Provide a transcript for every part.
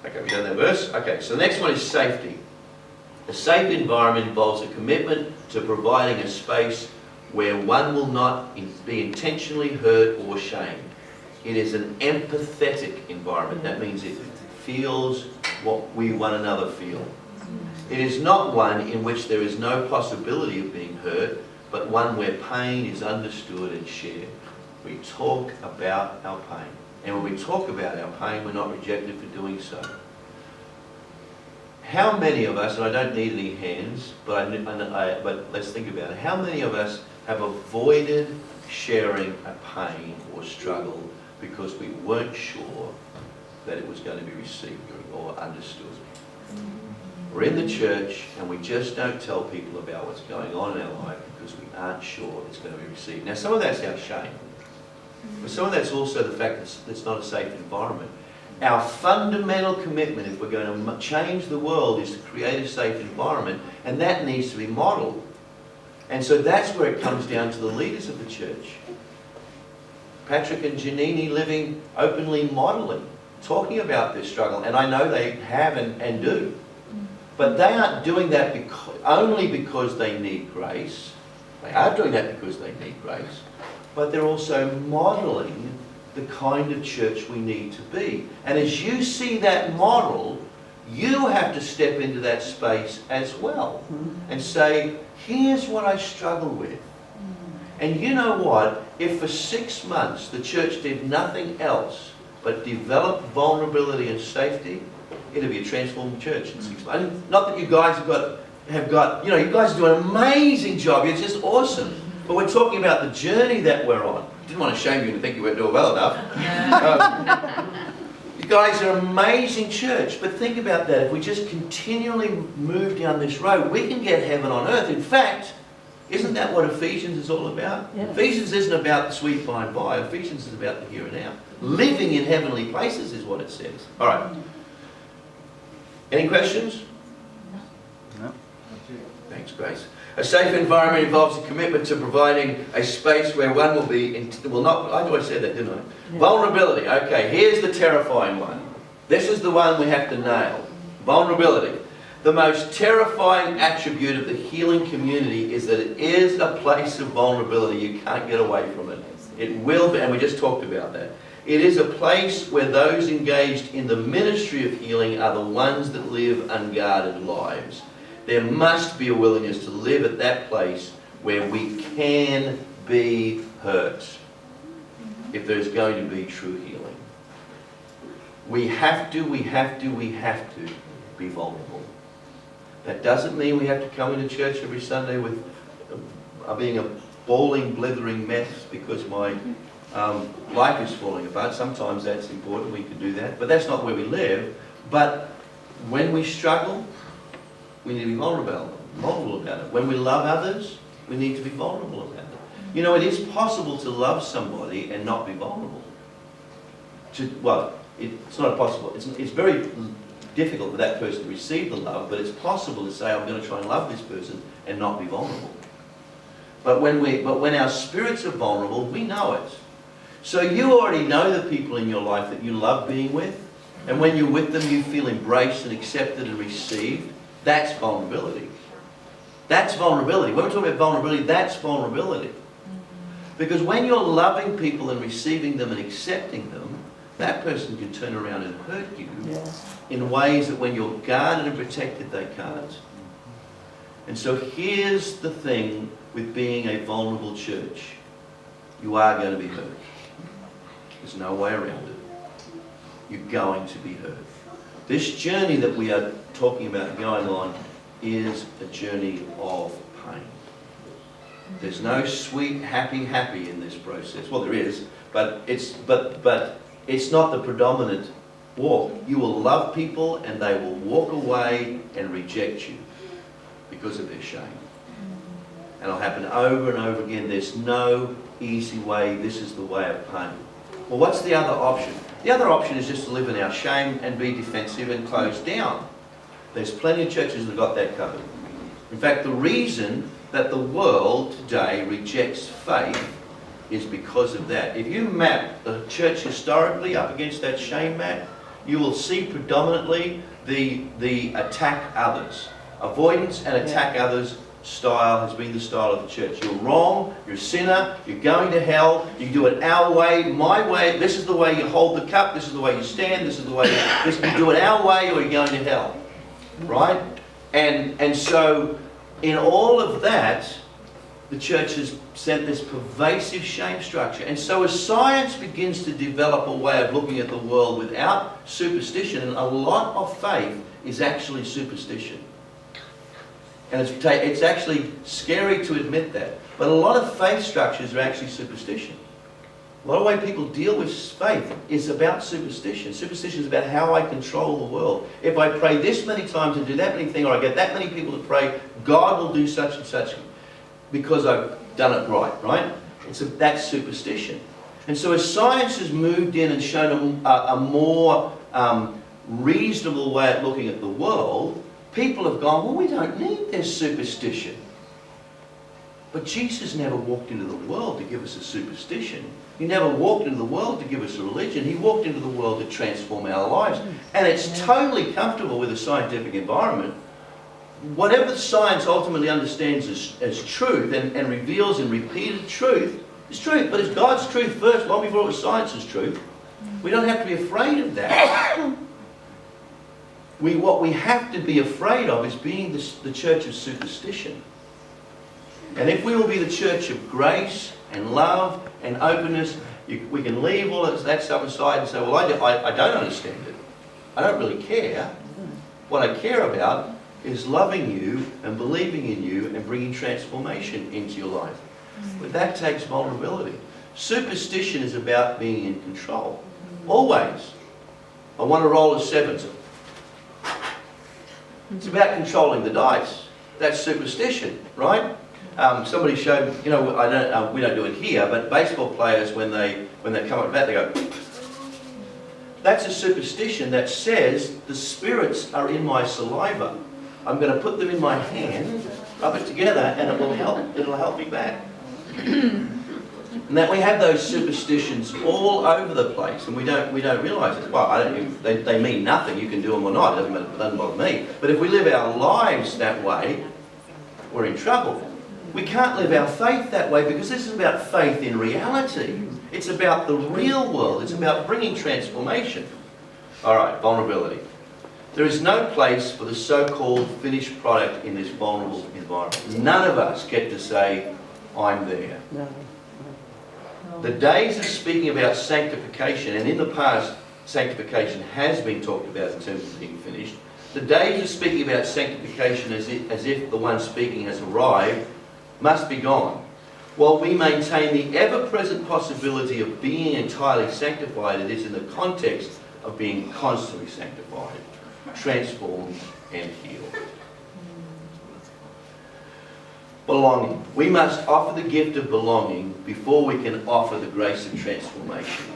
Okay, we done that verse? Okay, so the next one is safety. A safe environment involves a commitment to providing a space where one will not be intentionally hurt or shamed. It is an empathetic environment. That means it feels what we one another feel. It is not one in which there is no possibility of being hurt, but one where pain is understood and shared. We talk about our pain. And when we talk about our pain, we're not rejected for doing so. How many of us, and I don't need any hands, but let's think about it. How many of us have avoided sharing a pain or struggle because we weren't sure that it was going to be received or understood? We're in the church and we just don't tell people about what's going on in our life because we aren't sure it's going to be received. Now, some of that's our shame, but some of that's also the fact that it's not a safe environment. Our fundamental commitment, if we're going to change the world, is to create a safe environment, and that needs to be modelled. And so that's where it comes down to the leaders of the church. Patrick and Janini living openly modelling, talking about this struggle, and I know they have and do. But they aren't doing that only because they need grace. They are doing that because they need grace. But they're also modelling the kind of church we need to be. And as you see that model, you have to step into that space as well and say, here's what I struggle with. And you know what? If for 6 months the church did nothing else but develop vulnerability and safety, it'll be a transformed church in 6 months. Not that you guys have got, you know, you guys do an amazing job. It's just awesome. But we're talking about the journey that we're on. Didn't want to shame you to think you weren't doing well enough. You guys are an amazing church, but think about that. If we just continually move down this road, we can get heaven on earth. In fact, isn't that what Ephesians is all about? Yeah. Ephesians isn't about the sweet by and by. Ephesians is about the here and now. Living in heavenly places is what it says. All right. Any questions? No. Thanks, Grace. A safe environment involves a commitment to providing a space where one will be, I know I said that, didn't I? Yeah. Vulnerability. Okay, here's the terrifying one. This is the one we have to nail. Vulnerability. The most terrifying attribute of the healing community is that it is a place of vulnerability. You can't get away from it. It will be, and we just talked about that. It is a place where those engaged in the ministry of healing are the ones that live unguarded lives. There must be a willingness to live at that place where we can be hurt if there's going to be true healing. We have to be vulnerable. That doesn't mean we have to come into church every Sunday with being a bawling, blithering mess because my life is falling apart. Sometimes that's important, we can do that, but that's not where we live. But when we struggle, we need to be vulnerable about it. When we love others, we need to be vulnerable about it. You know, it is possible to love somebody and not be vulnerable. It's not possible. It's very difficult for that person to receive the love, but it's possible to say, I'm going to try and love this person and not be vulnerable. But when our spirits are vulnerable, we know it. So you already know the people in your life that you love being with, and when you're with them, you feel embraced and accepted and received. That's vulnerability. That's vulnerability. When we're talking about vulnerability, that's vulnerability. Because when you're loving people and receiving them and accepting them, that person can turn around and hurt you in ways that when you're guarded and protected, they can't. And so here's the thing with being a vulnerable church. You are going to be hurt. There's no way around it. You're going to be hurt. This journey that we are talking about going on is a journey of pain. There's no sweet, happy in this process. Well, there is, but it's not the predominant walk. You will love people and they will walk away and reject you because of their shame. And it'll happen over and over again. There's no easy way. This is the way of pain. Well, what's the other option? The other option is just to live in our shame and be defensive and close down. There's plenty of churches that got that covered. In fact, the reason that the world today rejects faith is because of that. If you map the church historically up against that shame map, you will see predominantly the attack others. Avoidance and attack others style has been the style of the church. You're wrong, you're a sinner, you're going to hell, you do it our way, my way, this is the way you hold the cup, this is the way you stand, this is the way you do it our way or you're going to hell. Right? And so in all of that, the church has sent this pervasive shame structure. And so as science begins to develop a way of looking at the world without superstition, and a lot of faith is actually superstition. And it's actually scary to admit that. But a lot of faith structures are actually superstition. A lot of the way people deal with faith is about superstition. Superstition is about how I control the world. If I pray this many times and do that many things, or I get that many people to pray, God will do such and such because I've done it right? That's superstition. And so as science has moved in and shown a more reasonable way of looking at the world, people have gone, well, we don't need this superstition. But Jesus never walked into the world to give us a superstition. He never walked into the world to give us a religion. He walked into the world to transform our lives. And it's totally comfortable with a scientific environment. Whatever science ultimately understands as truth and reveals in repeated truth is truth. But it's God's truth first, long before it was science's truth. We don't have to be afraid of that. What we have to be afraid of is being the church of superstition. And if we will be the church of grace and love and openness, we can leave all that stuff aside and say, well, I don't understand it. I don't really care. What I care about is loving you and believing in you and bringing transformation into your life. But that takes vulnerability. Superstition is about being in control. Always. I want to roll a 7. It's about controlling the dice. That's superstition, right? Somebody showed, we don't do it here, but baseball players, when they come up to bat, they go. That's a superstition that says the spirits are in my saliva. I'm going to put them in my hand, rub it together, and it'll help me bat. And that we have those superstitions all over the place, and we don't realise it. Well, they mean nothing. You can do them or not. It doesn't bother me. But if we live our lives that way, we're in trouble. We can't live our faith that way because this is about faith in reality. It's about the real world. It's about bringing transformation. All right, vulnerability. There is no place for the so-called finished product in this vulnerable environment. None of us get to say, I'm there. No. The days of speaking about sanctification, and in the past, sanctification has been talked about in terms of being finished. The days of speaking about sanctification as if the one speaking has arrived must be gone. While we maintain the ever-present possibility of being entirely sanctified, it is in the context of being constantly sanctified, transformed and healed. Belonging. We must offer the gift of belonging before we can offer the grace of transformation.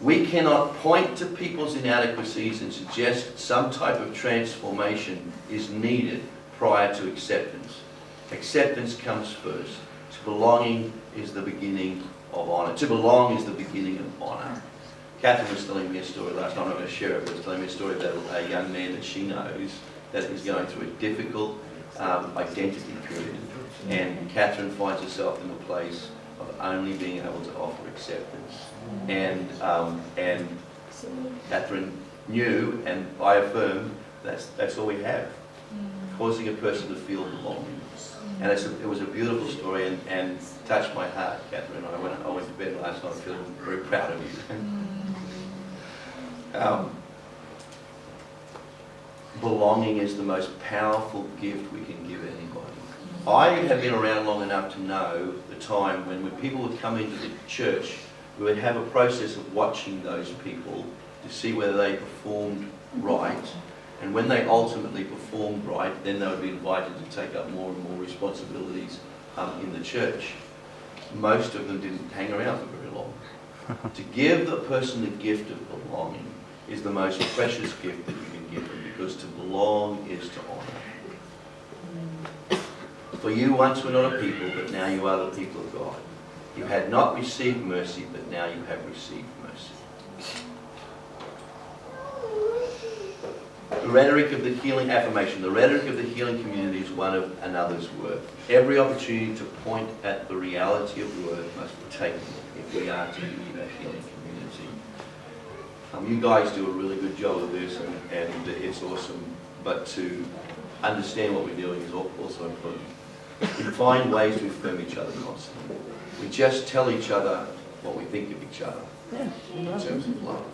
We cannot point to people's inadequacies and suggest some type of transformation is needed prior to acceptance. Acceptance comes first. Belonging is the beginning of honour. To belong is the beginning of honour. Catherine was telling me a story last night. I'm not going to share it, but was telling me a story about a young man that she knows that is going through a difficult identity period. And Catherine finds herself in a place of only being able to offer acceptance. And Catherine knew, and I affirmed, that's all we have. Causing a person to feel belonging. And it was a beautiful story and touched my heart, Catherine. I went to bed last night feeling very proud of you. Belonging is the most powerful gift we can give anybody. I have been around long enough to know the time when people would come into the church, we would have a process of watching those people to see whether they performed right. And when they ultimately performed right, then they would be invited to take up more and more responsibilities in the church. Most of them didn't hang around for very long. To give the person the gift of belonging is the most precious gift that you can give them, because to belong is to honour. For you once were not a people, but now you are the people of God. You had not received mercy, but now you have received mercy. rhetoric of the healing affirmation. The rhetoric of the healing community is one of another's worth. Every opportunity to point at the reality of worth must be taken if we are to be a healing community. You guys do a really good job of this, and it's awesome. But to understand what we're doing is also important. We find ways to affirm each other constantly. We just tell each other what we think of each other in terms of love.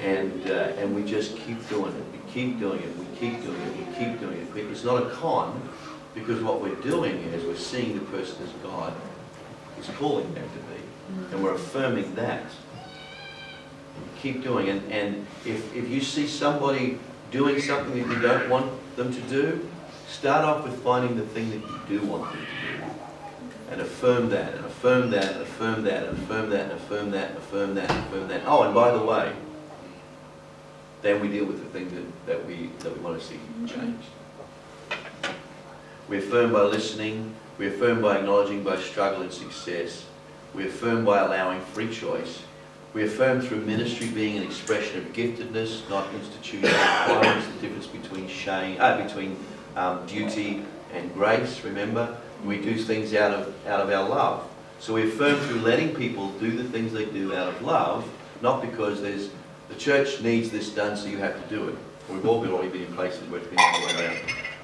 And we just keep doing it. We keep doing it. We keep doing it. We keep doing it. It's not a con, because what we're doing is we're seeing the person as God is calling them to be, and we're affirming that. Keep doing it. And if you see somebody doing something that you don't want them to do, start off with finding the thing that you do want them to do. And affirm that, and affirm that, and affirm that, and affirm that, and affirm that, and affirm that, and affirm that. Oh, and by the way, then we deal with the thing that we want to see changed. We affirm by listening. We affirm by acknowledging both struggle and success. We affirm by allowing free choice. We affirm through ministry being an expression of giftedness, not institutional requirements. The difference between duty and grace. Remember, we do things out of our love. So we affirm through letting people do the things they do out of love, not because the church needs this done, so you have to do it. We've all already been in places where it's been the other way around.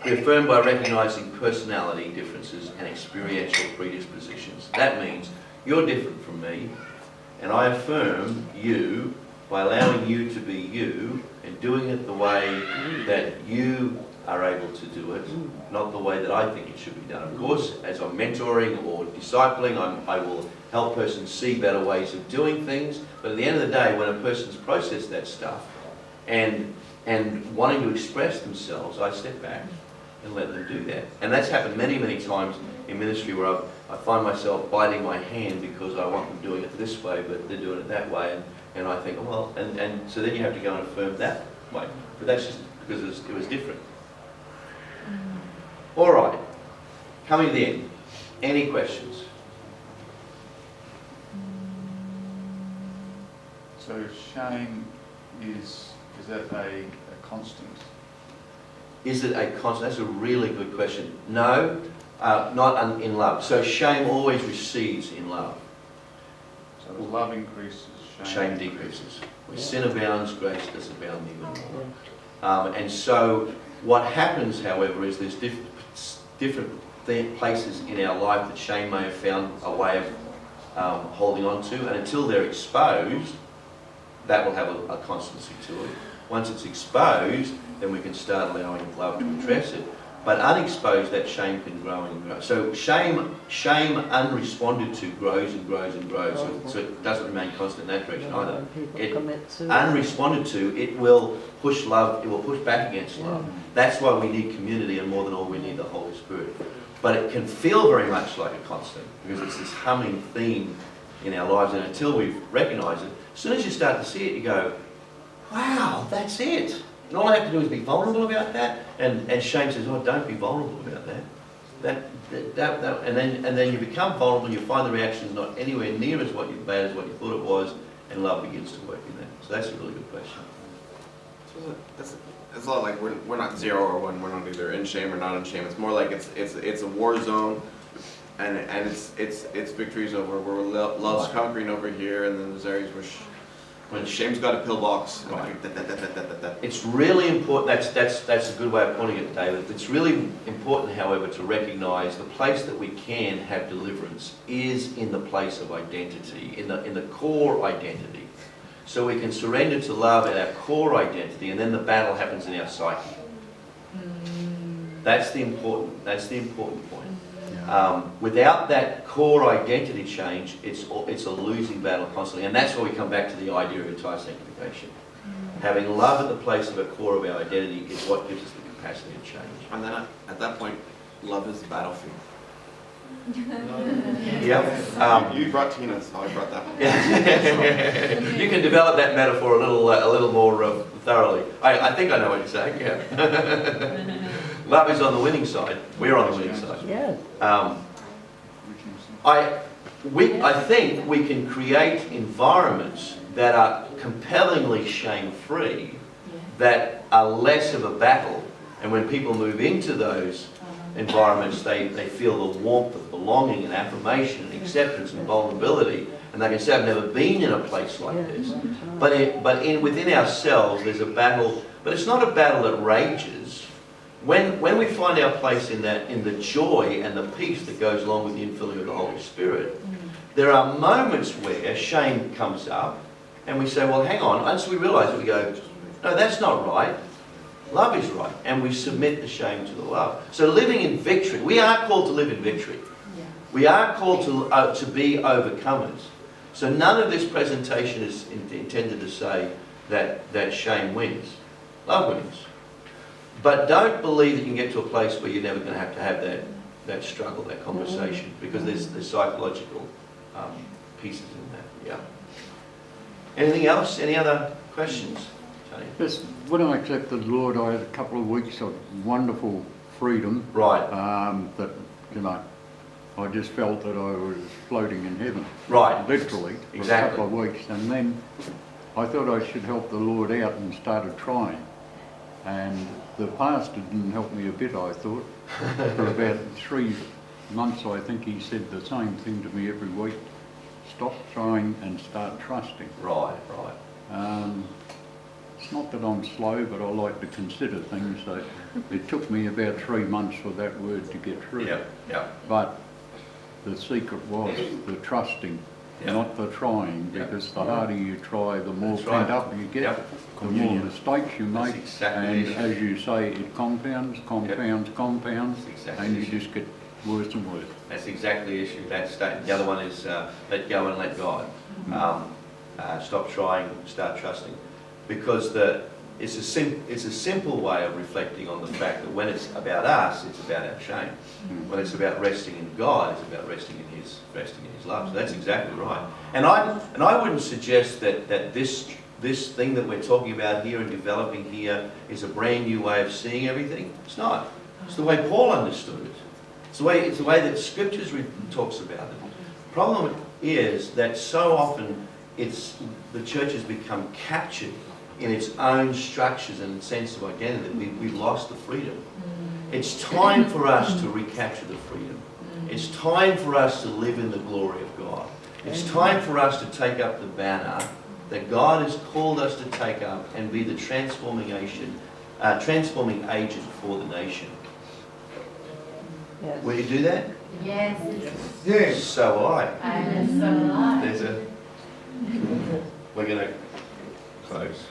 We affirm by recognizing personality differences and experiential predispositions. That means you're different from me, and I affirm you by allowing you to be you and doing it the way that you are able to do it, not the way that I think it should be done. Of course, as I'm mentoring or discipling, I will help persons see better ways of doing things, but at the end of the day, when a person's processed that stuff and wanting to express themselves, I step back and let them do that. And that's happened many, many times in ministry where I find myself biting my hand because I want them doing it this way, but they're doing it that way, and I think, oh, well, and so then you have to go and affirm that way. But that's just because it was different. All right, coming to the end. Any questions? So shame is that a constant? Is it a constant? That's a really good question. No, not in love. So shame always recedes in love. So as love increases, Shame decreases. Where sin abounds, grace does abound even more. And so what happens, however, is there's different places in our life that shame may have found a way of holding on to, and until they're exposed, that will have a constancy to it. Once it's exposed, then we can start allowing love to address it. But unexposed, that shame can grow and grow. So shame unresponded to grows and grows and grows. So it doesn't remain constant in that direction either. Unresponded to, it will push love, it will push back against love. That's why we need community, and more than all, we need the Holy Spirit. But it can feel very much like a constant, because it's this humming theme in our lives, and until we recognise it, as soon as you start to see it, you go, wow, that's it. And all I have to do is be vulnerable about that. And shame says, oh, don't be vulnerable about that. And then you become vulnerable, you find the reaction's not anywhere near as bad as what you thought it was, and love begins to work in that. So that's a really good question. So it's a lot like we're not 0 or 1. We're not either in shame or not in shame. It's more like it's a war zone, and it's victories over where love's conquering over here, and then there's areas when shame's got a pillbox. Right. It's really important. That's a good way of putting it, David. It's really important, however, to recognise the place that we can have deliverance is in the place of identity, in the core identity. So we can surrender to love at our core identity, and then the battle happens in our psyche. That's the important point. Without that core identity change, it's a losing battle constantly, and that's where we come back to the idea of entire sanctification. Having love at the place of a core of our identity is what gives us the capacity to change. And then at that point, love is the battlefield. Yep. You brought Tina, so I brought that one. You can develop that metaphor a little more thoroughly. I think I know what you're saying. Yeah. Love is on the winning side. We're on the winning side. Yeah. I think we can create environments that are compellingly shame-free that are less of a battle. And when people move into those environments, they feel the warmth of belonging and affirmation and acceptance and vulnerability. And they can say, I've never been in a place like this. But within ourselves, there's a battle, but it's not a battle that rages. When we find our place in the joy and the peace that goes along with the infilling of the Holy Spirit, there are moments where shame comes up, and we say, well, hang on. Once we realise it, we go, no, that's not right. Love is right. And we submit the shame to the love. So living in victory, we are called to live in victory. We are called to be overcomers. So none of this presentation is intended to say that shame wins. Love wins. But don't believe that you can get to a place where you're never going to have that struggle, that conversation, because there's psychological pieces in that. Yeah. Anything else? Any other questions, Tony? Yes, when I accepted the Lord, I had a couple of weeks of wonderful freedom. Right. That, you know, I just felt that I was floating in heaven. Right. Literally. For Exactly. a couple of weeks. And then I thought I should help the Lord out and started trying. And the pastor didn't help me a bit, I thought. For about 3 months, I think he said the same thing to me every week. Stop trying and start trusting. Right. It's not that I'm slow, but I like to consider things. So it took me about 3 months for that word to get through. Yeah. But the secret was the trusting, Yeah. not the trying, Yeah. because the harder you try, the more That's right. pent up you get, Yep. the more Communion. mistakes you That's make, exactly and it. as you say, it compounds, That's exactly and you it. just get worse and worse. That's exactly the issue. The other one is let go and let God. Stop trying, start trusting. Because it's a simple way of reflecting on the fact that when it's about us, it's about our shame. When it's about resting in God, it's about resting in His love. So that's exactly right. And I wouldn't suggest that this thing that we're talking about here and developing here is a brand new way of seeing everything. It's not. It's the way Paul understood it. It's the way that Scriptures talks about it. The problem is that so often the church has become captured in its own structures and sense of identity. We've lost the freedom. It's time for us to recapture the freedom. It's time for us to live in the glory of God. It's time for us to take up the banner that God has called us to take up and be the transforming agent for the nation. Yes. Will you do that? Yes. So will I. And so alive. We're going to close.